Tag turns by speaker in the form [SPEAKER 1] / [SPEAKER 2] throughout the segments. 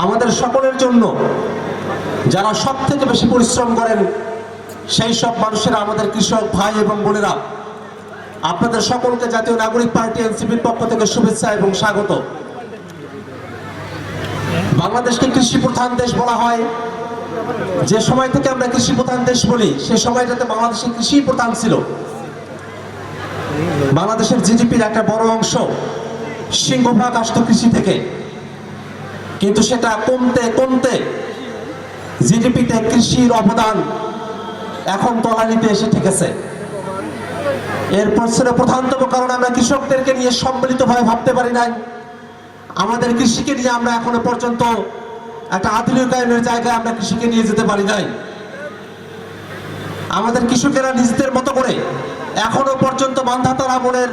[SPEAKER 1] আমাদের সকলের জন্য যারা সব থেকে বেশি পরিশ্রম করেন সেই সব মানুষেরা আমাদের কৃষক ভাই এবং বোনেরা, আপনাদের সকলকে জাতীয় নাগরিক পার্টি এনসিপির পক্ষ থেকে শুভেচ্ছা এবং স্বাগত। বাংলাদেশকে কৃষি প্রধান দেশ বলা হয়। যে সময় থেকে আমরা কৃষি প্রধান দেশ বলি সেই সময়টাতে বাংলাদেশের কৃষি প্রধান ছিল। বাংলাদেশের জিডিপির একটা বড় অংশ সিংহভাগ আসতো কৃষি থেকে, কিন্তু সেটা কমতে কমতে জিডিপিতে কৃষির অবদান এখন তলানিতে এসে ঠেকেছে। এর পেছনে প্রধানতম কারণ আমরা কৃষকদেরকে নিয়ে সম্মিলিতভাবে ভাবতে পারি নাই। আমাদের কৃষিকে নিয়ে আমরা এখনো পর্যন্ত একটা আধুনিকায়নের জায়গায় আমরা কৃষিকে নিয়ে যেতে পারি নাই। আমাদের কৃষকেরা নিজেদের মতো করে এখনো পর্যন্ত বান্ধাতারা বনের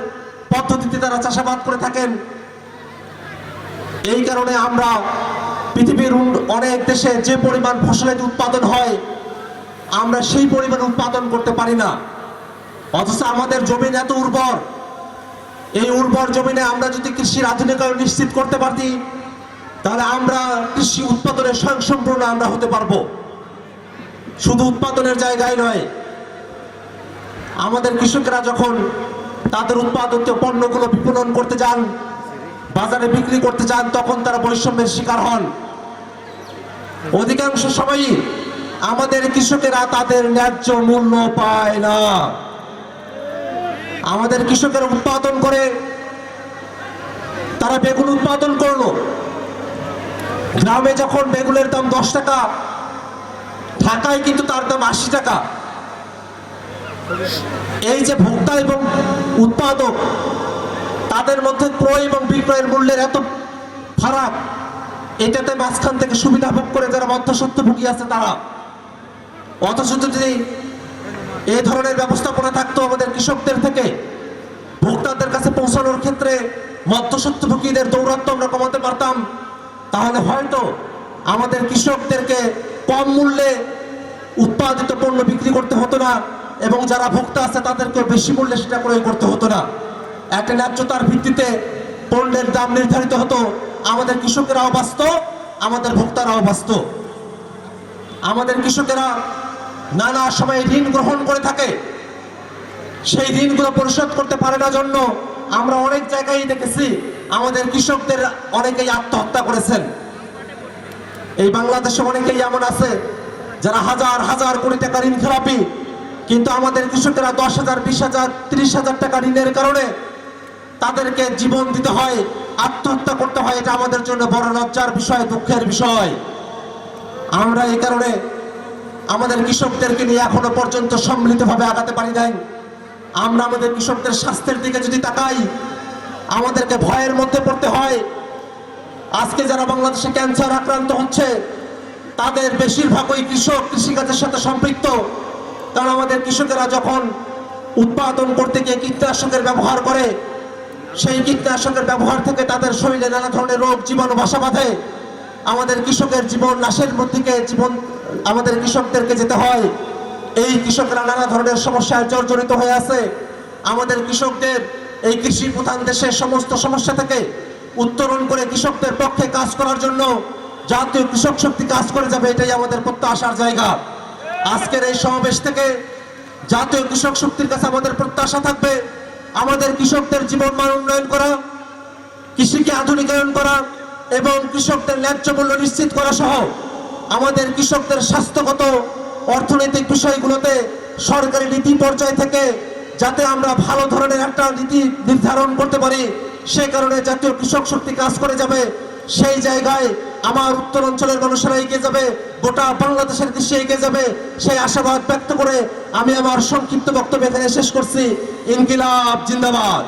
[SPEAKER 1] পদ্ধতিতে তারা চাষাবাদ করে থাকেন। এই কারণে আমরা পৃথিবীর অনেক দেশে যে পরিমাণ ফসলের উৎপাদন হয় আমরা সেই পরিমাণ উৎপাদন করতে পারি না। অথচ আমাদের জমিন এত উর্বর, এই উর্বর জমিনে আমরা যদি কৃষির আধুনিকায়ন নিশ্চিত করতে পারি তাহলে আমরা কৃষি উৎপাদনের স্বয়ংসম্পূর্ণ আমরা হতে পারবো। শুধু উৎপাদনের জায়গায় নয়, আমাদের কৃষকরা যখন তাদের উৎপাদিত পণ্যগুলো বিপণন করতে যান, বাজারে বিক্রি করতে যান, তখন তারা বৈষম্যের শিকার হন। অধিকাংশ সময়ই আমাদের কৃষকেরা তাদের ন্যায্য মূল্য পায় না। আমাদের কৃষকেরা উৎপাদন করে, তারা বেগুন উৎপাদন করলো, গ্রামে যখন বেগুনের দাম 10 টাকা, ঢাকায় কিন্তু তার দাম 80 টাকা। এই যে ভোক্তা এবং উৎপাদক তাদের মধ্যে ক্রয় এবং বিক্রয়ের মূল্যের এত ফারাক, এটাতে মাঝখান থেকে সুবিধা ভোগ করে যারা মধ্যস্বত্বভোগী আছে তারা। অথচ যদি এই ধরনের ব্যবস্থাপনা থাকতো আমাদের কৃষকদের থেকে ভোক্তাদের কাছে পৌঁছানোর ক্ষেত্রে মধ্যস্বত্বভোগীদের দৌরাত্ম্য আমরা কমাতে পারতাম, তাহলে হয়তো আমাদের কৃষকদেরকে কম মূল্যে উৎপাদিত পণ্য বিক্রি করতে হতো না এবং যারা ভোক্তা আছে তাদেরকে বেশি মূল্যে সেটা ক্রয় করতে হতো না। একটা ন্যায্যতার ভিত্তিতে পণ্যের দাম নির্ধারিত হতো। আমাদের কৃষকেরাও বাঁচত, আমাদের ভোক্তারাও বাঁচত। আমাদের কৃষকেরা নানা সময় ঋণ গ্রহণ করে থাকে, সেই ঋণগুলো পরিশোধ করতে পারে না জন্য আমরা অনেক জায়গায় দেখেছি আমাদের কৃষকদের অনেকেই আত্মহত্যা করেছেন। এই বাংলাদেশে অনেকেই এমন আছে যারা হাজার হাজার কোটি টাকা ঋণ খেলাপি, কিন্তু আমাদের কৃষকেরা 10,000, 20,000, 30,000 টাকা ঋণের কারণে তাদেরকে জীবন দিতে হয়, আত্মহত্যা করতে হয়। এটা আমাদের জন্য বড় লজ্জার বিষয়, দুঃখের বিষয়। আমরা এই কারণে আমাদের কৃষকদেরকে নিয়ে এখনো পর্যন্ত সম্মিলিতভাবে আগাতে পারি নাই। আমরা আমাদের কৃষকদের স্বাস্থ্যের দিকে যদি তাকাই আমাদেরকে ভয়ের মধ্যে পড়তে হয়। আজকে যারা বাংলাদেশে ক্যান্সার আক্রান্ত হচ্ছে তাদের বেশিরভাগই কৃষক, কৃষিকাজের সাথে সম্পৃক্ত। কারণ আমাদের কৃষকেরা যখন উৎপাদন করতে গিয়ে কীটনাশকের ব্যবহার করে, সেই কীটনাশকের ব্যবহার থেকে তাদের শরীরে নানা ধরনের রোগ জীবাণু বাসা বাঁধে। আমাদের কৃষকের জীবন নাশের মধ্যে আমাদের কৃষকদেরকে যেতে হয়। এই কৃষকরা নানা ধরনের সমস্যায় জর্জরিত হয়ে আছে। আমাদের কৃষকদের এই কৃষি প্রধান দেশের সমস্ত সমস্যা থেকে উত্তরণ করে কৃষকদের পক্ষে কাজ করার জন্য জাতীয় কৃষক শক্তি কাজ করে যাবে, এটাই আমাদের প্রত্যাশার জায়গা। আজকের এই সমাবেশ থেকে জাতীয় কৃষক শক্তির কাছে আমাদের প্রত্যাশা থাকবে আমাদের কৃষকদের জীবনমান উন্নয়ন করা, কৃষিকে আধুনিকায়ন করা এবং কৃষকদের ন্যায্য মূল্য নিশ্চিত করা সহ আমাদের কৃষকদের স্বাস্থ্যগত অর্থনৈতিক বিষয়গুলোতে সরকারি নীতি পর্যায় থেকে যাতে আমরা ভালো ধরনের একটা নীতি নির্ধারণ করতে পারি, সে কারণে জাতীয় কৃষক শক্তি কাজ করে যাবে। সেই জায়গায় আমার উত্তরাঞ্চলের মানুষেরা এগিয়ে যাবে, গোটা বাংলাদেশের কৃষি এগিয়ে যাবে, সেই আশাবাদ ব্যক্ত করে আমি আমার সংক্ষিপ্ত বক্তব্য এখানে শেষ করছি। ইনকিলাব জিন্দাবাদ।